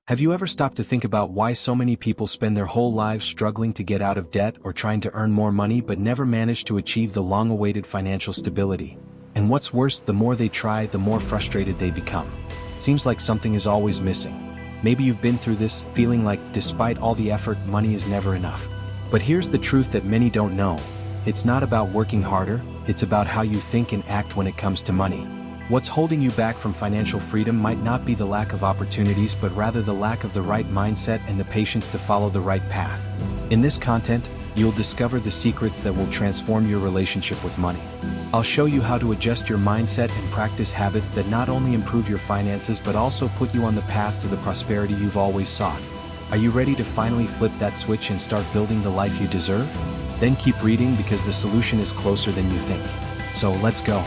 Have you ever stopped to think about why so many people spend their whole lives struggling to get out of debt or trying to earn more money but never manage to achieve the long-awaited financial stability? And what's worse, the more they try, the more frustrated they become. Seems like something is always missing. Maybe you've been through this, feeling like, despite all the effort, money is never enough. But here's the truth that many don't know. It's not about working harder, it's about how you think and act when it comes to money. What's holding you back from financial freedom might not be the lack of opportunities but rather the lack of the right mindset and the patience to follow the right path. In this content, you'll discover the secrets that will transform your relationship with money. I'll show you how to adjust your mindset and practice habits that not only improve your finances but also put you on the path to the prosperity you've always sought. Are you ready to finally flip that switch and start building the life you deserve? Then keep reading because the solution is closer than you think. So let's go.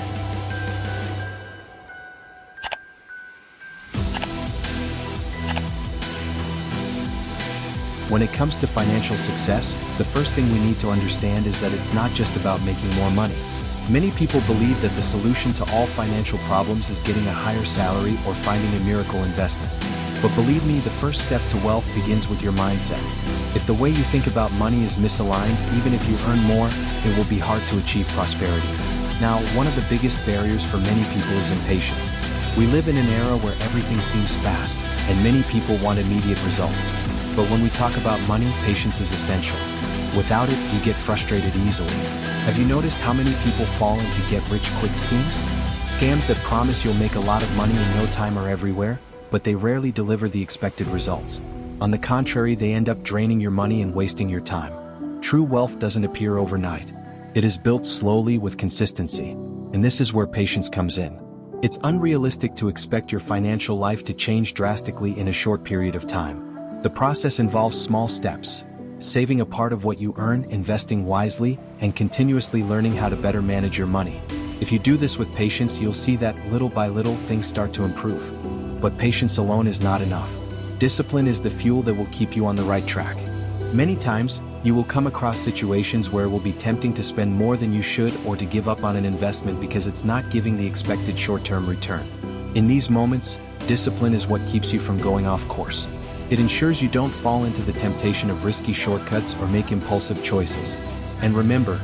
When it comes to financial success, the first thing we need to understand is that it's not just about making more money. Many people believe that the solution to all financial problems is getting a higher salary or finding a miracle investment. But believe me, the first step to wealth begins with your mindset. If the way you think about money is misaligned, even if you earn more, it will be hard to achieve prosperity. Now, one of the biggest barriers for many people is impatience. We live in an era where everything seems fast, and many people want immediate results. But when we talk about money, patience is essential. Without it, you get frustrated easily. Have you noticed how many people fall into get-rich-quick schemes? Scams that promise you'll make a lot of money in no time are everywhere, but they rarely deliver the expected results. On the contrary, they end up draining your money and wasting your time. True wealth doesn't appear overnight. It is built slowly with consistency. And this is where patience comes in. It's unrealistic to expect your financial life to change drastically in a short period of time. The process involves small steps: saving a part of what you earn, investing wisely, and continuously learning how to better manage your money. If you do this with patience, you'll see that, little by little, things start to improve. But patience alone is not enough. Discipline is the fuel that will keep you on the right track. Many times, you will come across situations where it will be tempting to spend more than you should or to give up on an investment because it's not giving the expected short-term return. In these moments, discipline is what keeps you from going off course. It ensures you don't fall into the temptation of risky shortcuts or make impulsive choices. And remember,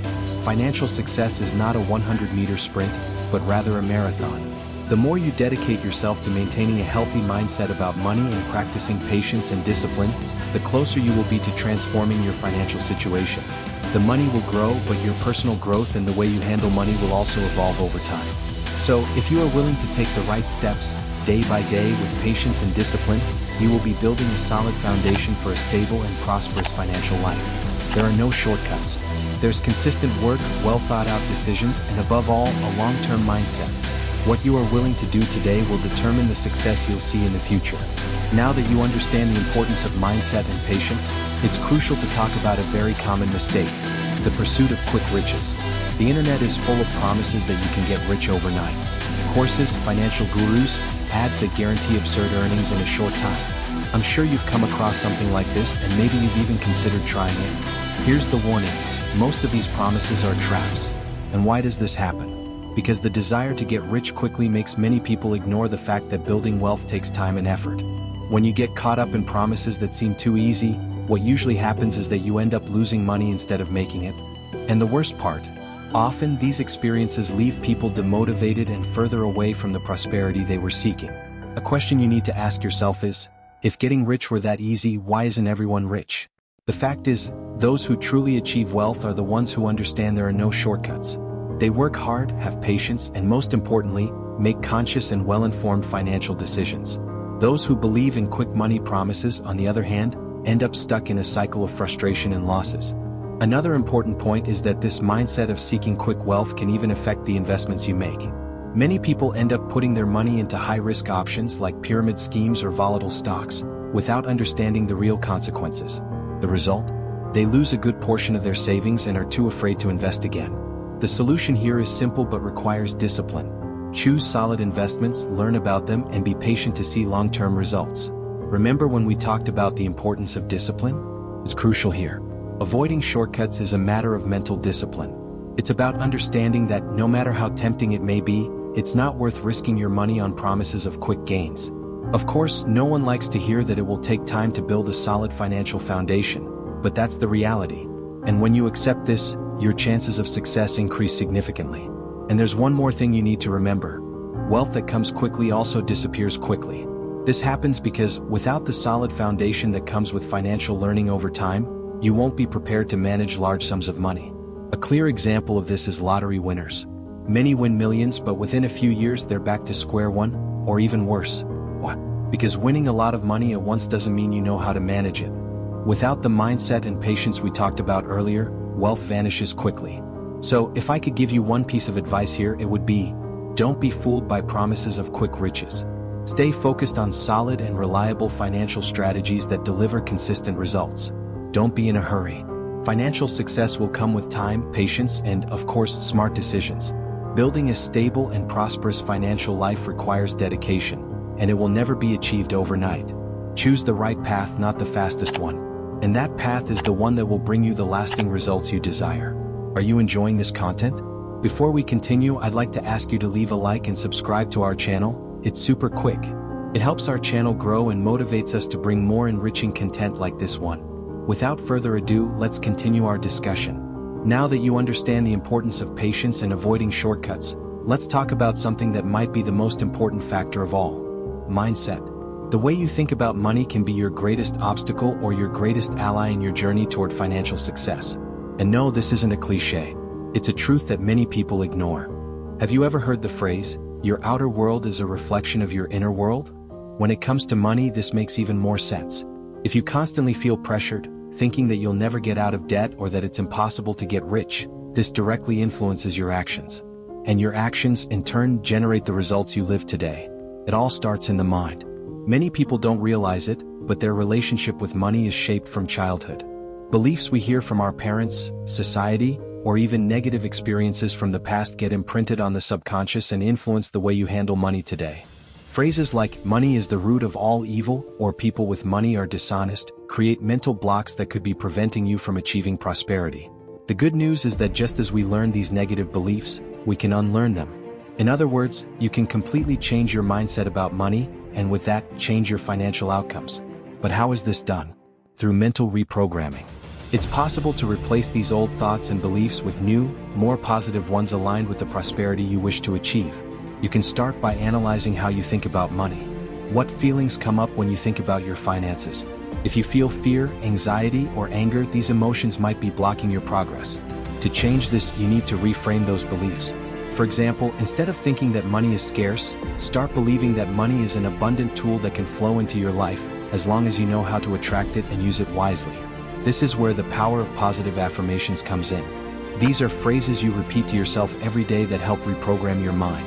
financial success is not a 100-meter sprint, but rather a marathon. The more you dedicate yourself to maintaining a healthy mindset about money and practicing patience and discipline, the closer you will be to transforming your financial situation. The money will grow, but your personal growth and the way you handle money will also evolve over time. So, if you are willing to take the right steps, day by day with patience and discipline, you will be building a solid foundation for a stable and prosperous financial life. There are no shortcuts. There's consistent work, well-thought-out decisions, and above all, a long-term mindset. What you are willing to do today will determine the success you'll see in the future. Now that you understand the importance of mindset and patience, it's crucial to talk about a very common mistake: the pursuit of quick riches. The internet is full of promises that you can get rich overnight. Courses, financial gurus, ads that guarantee absurd earnings in a short time. I'm sure you've come across something like this, and maybe you've even considered trying it. Here's the warning: most of these promises are traps. And why does this happen? Because the desire to get rich quickly makes many people ignore the fact that building wealth takes time and effort. When you get caught up in promises that seem too easy, what usually happens is that you end up losing money instead of making it. And the worst part, often these experiences leave people demotivated and further away from the prosperity they were seeking. A question you need to ask yourself is, if getting rich were that easy, why isn't everyone rich? The fact is, those who truly achieve wealth are the ones who understand there are no shortcuts. They work hard, have patience, and most importantly, make conscious and well-informed financial decisions. Those who believe in quick money promises, on the other hand, end up stuck in a cycle of frustration and losses. Another important point is that this mindset of seeking quick wealth can even affect the investments you make. Many people end up putting their money into high-risk options like pyramid schemes or volatile stocks, without understanding the real consequences. The result? They lose a good portion of their savings and are too afraid to invest again. The solution here is simple but requires discipline. Choose solid investments, learn about them, and be patient to see long-term results. Remember when we talked about the importance of discipline? It's crucial here. Avoiding shortcuts is a matter of mental discipline. It's about understanding that no matter how tempting it may be, it's not worth risking your money on promises of quick gains. Of course, no one likes to hear that it will take time to build a solid financial foundation, but that's the reality. And when you accept this, your chances of success increase significantly. And there's one more thing you need to remember. Wealth that comes quickly also disappears quickly. This happens because without the solid foundation that comes with financial learning over time, you won't be prepared to manage large sums of money. A clear example of this is lottery winners. Many win millions, but within a few years they're back to square one, or even worse. Why? Because winning a lot of money at once doesn't mean you know how to manage it. Without the mindset and patience we talked about earlier, wealth vanishes quickly. So, if I could give you one piece of advice here, it would be, don't be fooled by promises of quick riches. Stay focused on solid and reliable financial strategies that deliver consistent results. Don't be in a hurry. Financial success will come with time, patience, and, of course, smart decisions. Building a stable and prosperous financial life requires dedication, and it will never be achieved overnight. Choose the right path, not the fastest one. And that path is the one that will bring you the lasting results you desire. Are you enjoying this content? Before we continue, I'd like to ask you to leave a like and subscribe to our channel. It's super quick. It helps our channel grow and motivates us to bring more enriching content like this one. Without further ado, let's continue our discussion. Now that you understand the importance of patience and avoiding shortcuts, let's talk about something that might be the most important factor of all: mindset. The way you think about money can be your greatest obstacle or your greatest ally in your journey toward financial success. And no, this isn't a cliche. It's a truth that many people ignore. Have you ever heard the phrase, your outer world is a reflection of your inner world? When it comes to money, this makes even more sense. If you constantly feel pressured, thinking that you'll never get out of debt or that it's impossible to get rich, this directly influences your actions. And your actions, in turn, generate the results you live today. It all starts in the mind. Many people don't realize it, but their relationship with money is shaped from childhood. Beliefs we hear from our parents, society, or even negative experiences from the past get imprinted on the subconscious and influence the way you handle money today. Phrases like, money is the root of all evil, or people with money are dishonest, create mental blocks that could be preventing you from achieving prosperity. The good news is that just as we learn these negative beliefs, we can unlearn them. In other words, you can completely change your mindset about money, and with that, change your financial outcomes. But how is this done? Through mental reprogramming. It's possible to replace these old thoughts and beliefs with new, more positive ones aligned with the prosperity you wish to achieve. You can start by analyzing how you think about money. What feelings come up when you think about your finances? If you feel fear, anxiety, or anger, these emotions might be blocking your progress. To change this, you need to reframe those beliefs. For example, instead of thinking that money is scarce, start believing that money is an abundant tool that can flow into your life, as long as you know how to attract it and use it wisely. This is where the power of positive affirmations comes in. These are phrases you repeat to yourself every day that help reprogram your mind.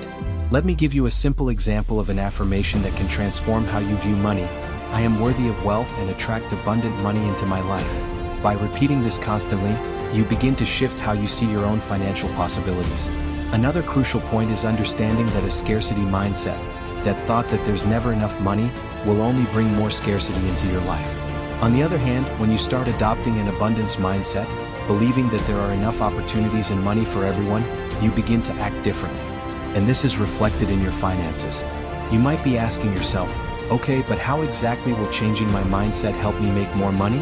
Let me give you a simple example of an affirmation that can transform how you view money. I am worthy of wealth and attract abundant money into my life. By repeating this constantly, you begin to shift how you see your own financial possibilities. Another crucial point is understanding that a scarcity mindset, that thought that there's never enough money, will only bring more scarcity into your life. On the other hand, when you start adopting an abundance mindset, believing that there are enough opportunities and money for everyone, you begin to act differently. And this is reflected in your finances. You might be asking yourself, okay, but how exactly will changing my mindset help me make more money?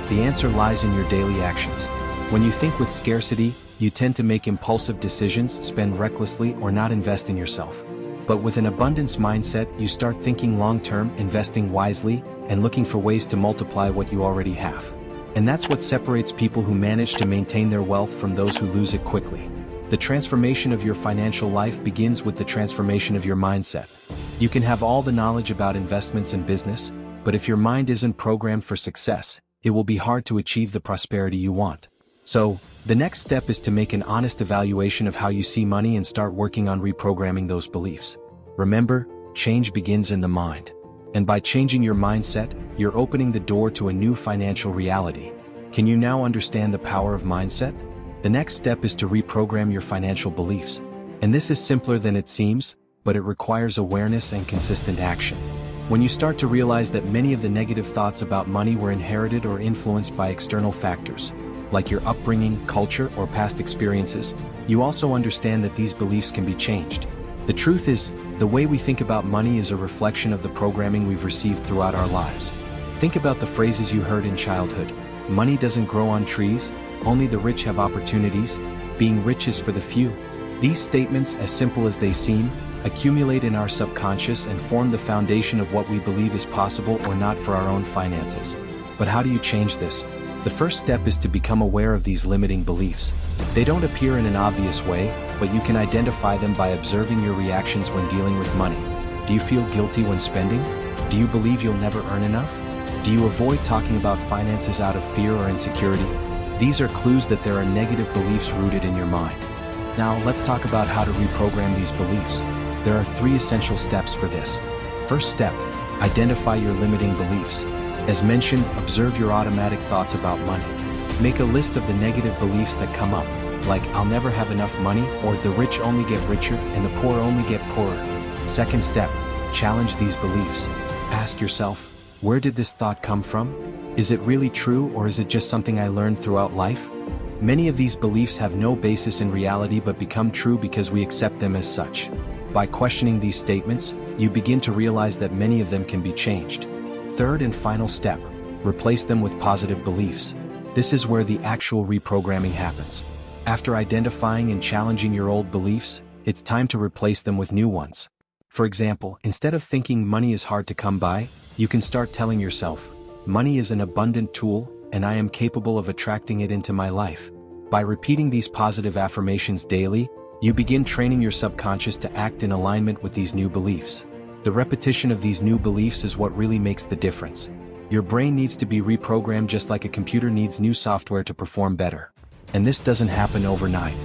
The answer lies in your daily actions. When you think with scarcity, you tend to make impulsive decisions, spend recklessly, or not invest in yourself. But with an abundance mindset, you start thinking long-term, investing wisely, and looking for ways to multiply what you already have. And that's what separates people who manage to maintain their wealth from those who lose it quickly. The transformation of your financial life begins with the transformation of your mindset. You can have all the knowledge about investments and business, but if your mind isn't programmed for success, it will be hard to achieve the prosperity you want. So, the next step is to make an honest evaluation of how you see money and start working on reprogramming those beliefs. Remember, change begins in the mind. And by changing your mindset, you're opening the door to a new financial reality. Can you now understand the power of mindset? The next step is to reprogram your financial beliefs. And this is simpler than it seems, but it requires awareness and consistent action. When you start to realize that many of the negative thoughts about money were inherited or influenced by external factors, like your upbringing, culture, or past experiences, you also understand that these beliefs can be changed. The truth is, the way we think about money is a reflection of the programming we've received throughout our lives. Think about the phrases you heard in childhood. Money doesn't grow on trees, only the rich have opportunities, being rich is for the few. These statements, as simple as they seem, accumulate in our subconscious and form the foundation of what we believe is possible or not for our own finances. But how do you change this? The first step is to become aware of these limiting beliefs. They don't appear in an obvious way, but you can identify them by observing your reactions when dealing with money. Do you feel guilty when spending? Do you believe you'll never earn enough? Do you avoid talking about finances out of fear or insecurity? These are clues that there are negative beliefs rooted in your mind. Now, let's talk about how to reprogram these beliefs. There are 3 essential steps for this. First step, identify your limiting beliefs. As mentioned, observe your automatic thoughts about money. Make a list of the negative beliefs that come up, like I'll never have enough money, or the rich only get richer and the poor only get poorer. Second step, challenge these beliefs. Ask yourself, where did this thought come from? Is it really true, or is it just something I learned throughout life? Many of these beliefs have no basis in reality but become true because we accept them as such. By questioning these statements, you begin to realize that many of them can be changed. Third and final step, replace them with positive beliefs. This is where the actual reprogramming happens. After identifying and challenging your old beliefs, it's time to replace them with new ones. For example, instead of thinking money is hard to come by, you can start telling yourself, money is an abundant tool, and I am capable of attracting it into my life. By repeating these positive affirmations daily, you begin training your subconscious to act in alignment with these new beliefs. The repetition of these new beliefs is what really makes the difference. Your brain needs to be reprogrammed just like a computer needs new software to perform better. And this doesn't happen overnight.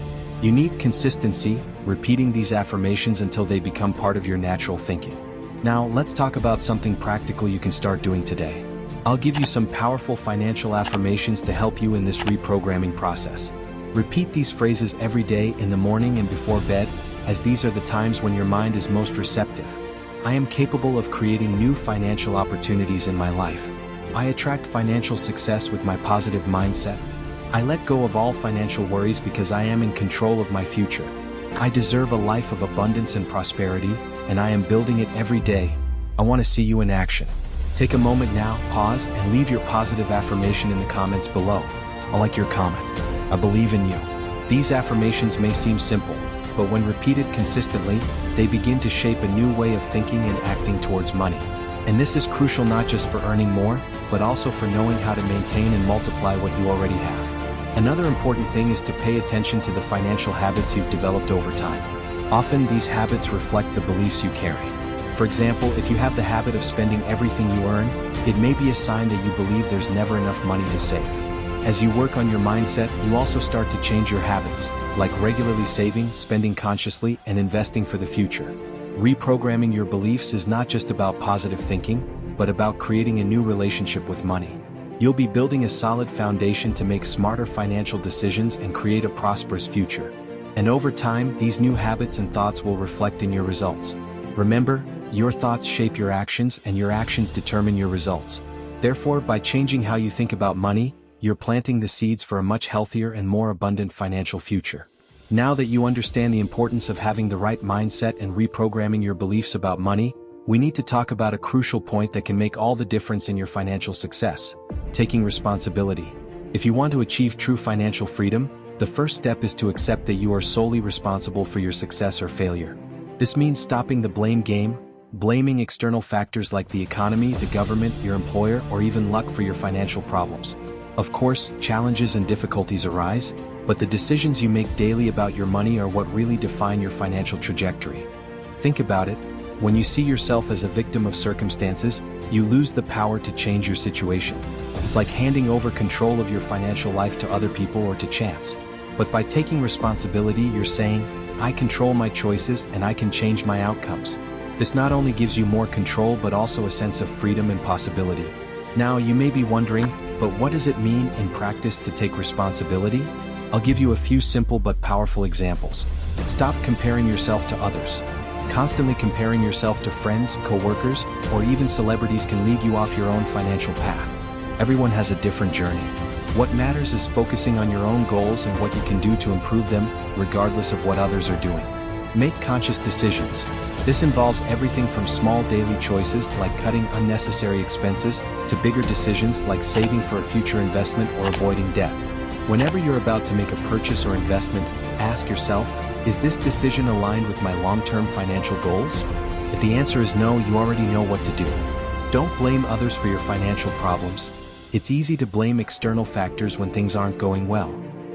You need consistency, repeating these affirmations until they become part of your natural thinking. Now, let's talk about something practical you can start doing today. I'll give you some powerful financial affirmations to help you in this reprogramming process. Repeat these phrases every day in the morning and before bed, as these are the times when your mind is most receptive. I am capable of creating new financial opportunities in my life. I attract financial success with my positive mindset. I let go of all financial worries because I am in control of my future. I deserve a life of abundance and prosperity, and I am building it every day. I want to see you in action. Take a moment now, pause, and leave your positive affirmation in the comments below. I like your comment. I believe in you. These affirmations may seem simple, but when repeated consistently, they begin to shape a new way of thinking and acting towards money. And this is crucial not just for earning more, but also for knowing how to maintain and multiply what you already have. Another important thing is to pay attention to the financial habits you've developed over time. Often these habits reflect the beliefs you carry. For example, if you have the habit of spending everything you earn, it may be a sign that you believe there's never enough money to save. As you work on your mindset, you also start to change your habits, like regularly saving, spending consciously, and investing for the future. Reprogramming your beliefs is not just about positive thinking, but about creating a new relationship with money. You'll be building a solid foundation to make smarter financial decisions and create a prosperous future. And over time, these new habits and thoughts will reflect in your results. Remember, your thoughts shape your actions and your actions determine your results. Therefore, by changing how you think about money, you're planting the seeds for a much healthier and more abundant financial future. Now that you understand the importance of having the right mindset and reprogramming your beliefs about money, we need to talk about a crucial point that can make all the difference in your financial success: taking responsibility. If you want to achieve true financial freedom, the first step is to accept that you are solely responsible for your success or failure. This means stopping the blame game, blaming external factors like the economy, the government, your employer, or even luck for your financial problems. Of course, challenges and difficulties arise, but the decisions you make daily about your money are what really define your financial trajectory. Think about it. When you see yourself as a victim of circumstances, you lose the power to change your situation. It's like handing over control of your financial life to other people or to chance. But by taking responsibility, you're saying, I control my choices and I can change my outcomes. This not only gives you more control but also a sense of freedom and possibility. Now you may be wondering, but what does it mean in practice to take responsibility? I'll give you a few simple but powerful examples. Stop comparing yourself to others. Constantly comparing yourself to friends, co-workers, or even celebrities can lead you off your own financial path. Everyone has a different journey. What matters is focusing on your own goals and what you can do to improve them, regardless of what others are doing. Make conscious decisions. This involves everything from small daily choices like cutting unnecessary expenses to bigger decisions like saving for a future investment or avoiding debt. Whenever you're about to make a purchase or investment, ask yourself, is this decision aligned with my long-term financial goals? If the answer is no, you already know what to do. Don't blame others for your financial problems. It's easy to blame external factors when things aren't going well.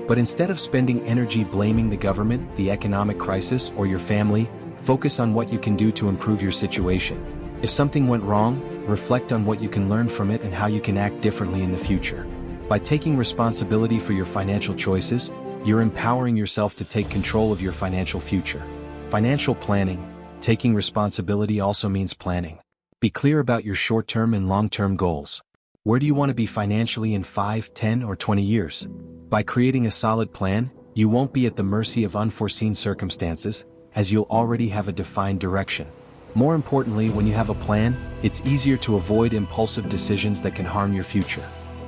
But instead of spending energy blaming the government, the economic crisis, or your family, focus on what you can do to improve your situation. If something went wrong, reflect on what you can learn from it and how you can act differently in the future. By taking responsibility for your financial choices, you're empowering yourself to take control of your financial future. Financial planning. Taking responsibility also means planning. Be clear about your short-term and long-term goals. Where do you want to be financially in 5, 10, or 20 years? By creating a solid plan, you won't be at the mercy of unforeseen circumstances, as you'll already have a defined direction. More importantly, when you have a plan, it's easier to avoid impulsive decisions that can harm your future.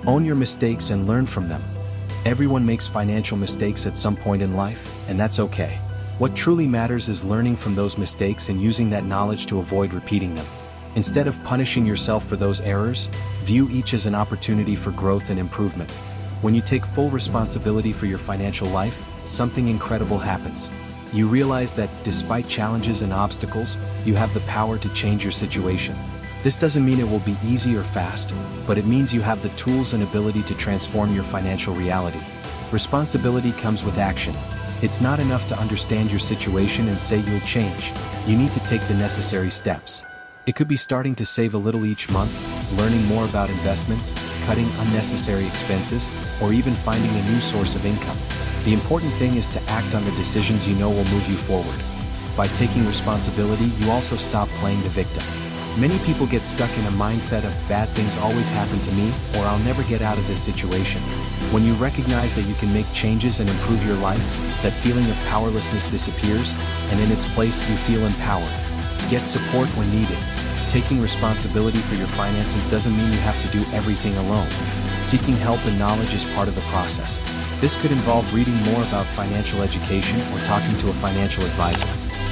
Own your mistakes and learn from them. Everyone makes financial mistakes at some point in life, and that's okay. What truly matters is learning from those mistakes and using that knowledge to avoid repeating them. Instead of punishing yourself for those errors, view each as an opportunity for growth and improvement. When you take full responsibility for your financial life, something incredible happens. You realize that, despite challenges and obstacles, you have the power to change your situation. This doesn't mean it will be easy or fast, but it means you have the tools and ability to transform your financial reality. Responsibility comes with action. It's not enough to understand your situation and say you'll change. You need to take the necessary steps. It could be starting to save a little each month, learning more about investments, cutting unnecessary expenses, or even finding a new source of income. The important thing is to act on the decisions you know will move you forward. By taking responsibility, you also stop playing the victim. Many people get stuck in a mindset of bad things always happen to me, or I'll never get out of this situation. When you recognize that you can make changes and improve your life, that feeling of powerlessness disappears, and in its place you feel empowered. Get support when needed. Taking responsibility for your finances doesn't mean you have to do everything alone. Seeking help and knowledge is part of the process. This could involve reading more about financial education or talking to a financial advisor.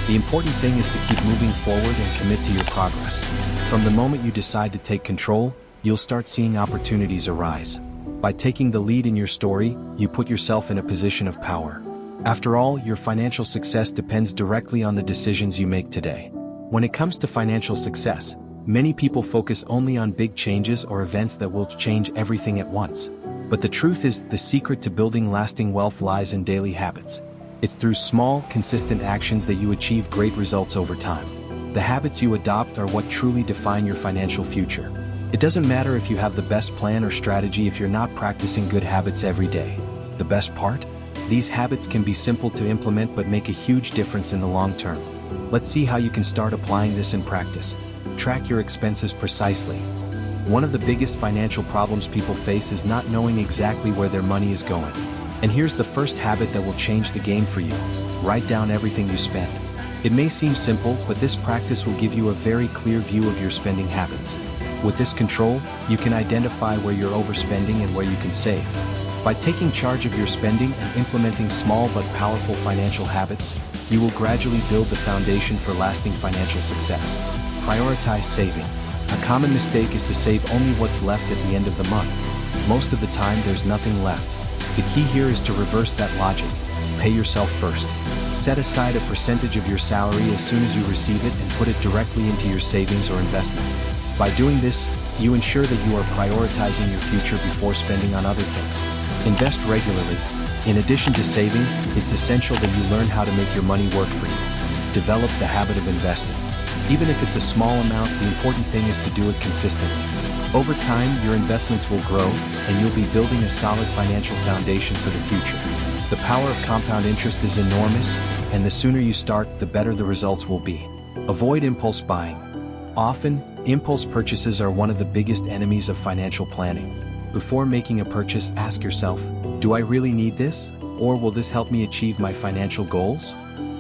The important thing is to keep moving forward and commit to your progress. From the moment you decide to take control, you'll start seeing opportunities arise. By taking the lead in your story, you put yourself in a position of power. After all, your financial success depends directly on the decisions you make today. When it comes to financial success, many people focus only on big changes or events that will change everything at once. But the truth is, the secret to building lasting wealth lies in daily habits. It's through small, consistent actions that you achieve great results over time. The habits you adopt are what truly define your financial future. It doesn't matter if you have the best plan or strategy if you're not practicing good habits every day. The best part? These habits can be simple to implement but make a huge difference in the long term. Let's see how you can start applying this in practice. Track your expenses precisely. One of the biggest financial problems people face is not knowing exactly where their money is going. And here's the first habit that will change the game for you. Write down everything you spend. It may seem simple, but this practice will give you a very clear view of your spending habits. With this control, you can identify where you're overspending and where you can save. By taking charge of your spending and implementing small but powerful financial habits, you will gradually build the foundation for lasting financial success. Prioritize saving. A common mistake is to save only what's left at the end of the month. Most of the time, there's nothing left. The key here is to reverse that logic. Pay yourself first. Set aside a percentage of your salary as soon as you receive it and put it directly into your savings or investment. By doing this, you ensure that you are prioritizing your future before spending on other things. Invest regularly. In addition to saving, it's essential that you learn how to make your money work for you. Develop the habit of investing. Even if it's a small amount, the important thing is to do it consistently. Over time, your investments will grow, and you'll be building a solid financial foundation for the future. The power of compound interest is enormous, and the sooner you start, the better the results will be. Avoid impulse buying. Often, impulse purchases are one of the biggest enemies of financial planning. Before making a purchase, ask yourself, do I really need this? Or will this help me achieve my financial goals?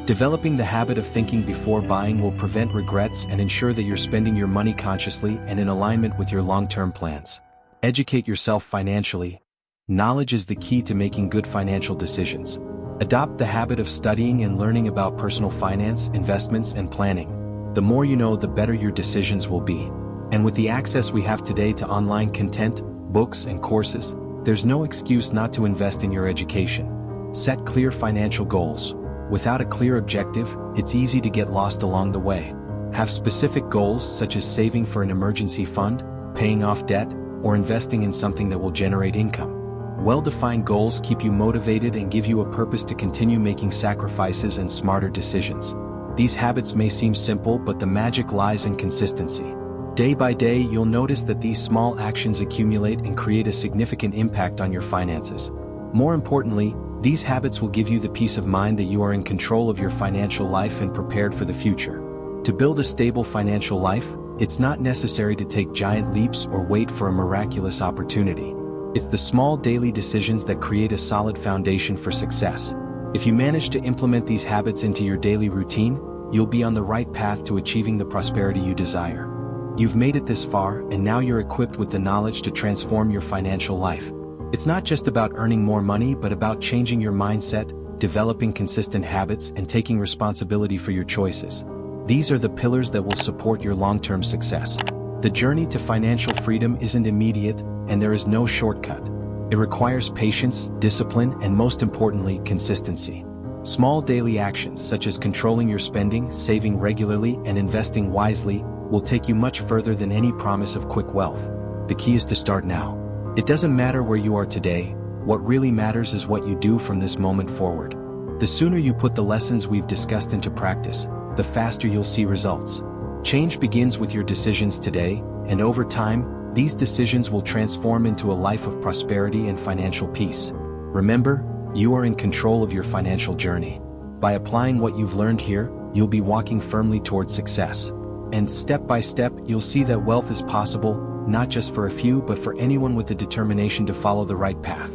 Developing the habit of thinking before buying will prevent regrets and ensure that you're spending your money consciously and in alignment with your long-term plans. Educate yourself financially. Knowledge is the key to making good financial decisions. Adopt the habit of studying and learning about personal finance, investments, and planning. The more you know, the better your decisions will be. And with the access we have today to online content, books, and courses, there's no excuse not to invest in your education. Set clear financial goals. Without a clear objective, it's easy to get lost along the way. Have specific goals such as saving for an emergency fund, paying off debt, or investing in something that will generate income. Well-defined goals keep you motivated and give you a purpose to continue making sacrifices and smarter decisions. These habits may seem simple, but the magic lies in consistency. Day by day, you'll notice that these small actions accumulate and create a significant impact on your finances. More importantly, these habits will give you the peace of mind that you are in control of your financial life and prepared for the future. To build a stable financial life, it's not necessary to take giant leaps or wait for a miraculous opportunity. It's the small daily decisions that create a solid foundation for success. If you manage to implement these habits into your daily routine, you'll be on the right path to achieving the prosperity you desire. You've made it this far, and now you're equipped with the knowledge to transform your financial life. It's not just about earning more money, but about changing your mindset, developing consistent habits, and taking responsibility for your choices. These are the pillars that will support your long-term success. The journey to financial freedom isn't immediate, and there is no shortcut. It requires patience, discipline, and most importantly, consistency. Small daily actions such as controlling your spending, saving regularly, and investing wisely will take you much further than any promise of quick wealth. The key is to start now. It doesn't matter where you are today, what really matters is what you do from this moment forward. The sooner you put the lessons we've discussed into practice, the faster you'll see results. Change begins with your decisions today, and over time, these decisions will transform into a life of prosperity and financial peace. Remember, you are in control of your financial journey. By applying what you've learned here, you'll be walking firmly towards success. And step by step, you'll see that wealth is possible, not just for a few, but for anyone with the determination to follow the right path.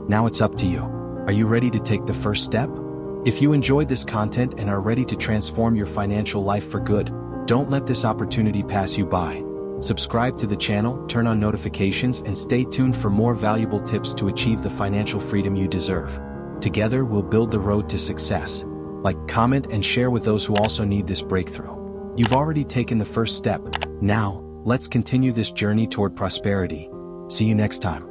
Now it's up to you. Are you ready to take the first step? If you enjoyed this content and are ready to transform your financial life for good, don't let this opportunity pass you by. Subscribe to the channel, turn on notifications, and stay tuned for more valuable tips to achieve the financial freedom you deserve. Together, we'll build the road to success. Like, comment, and share with those who also need this breakthrough. You've already taken the first step. Now, let's continue this journey toward prosperity. See you next time.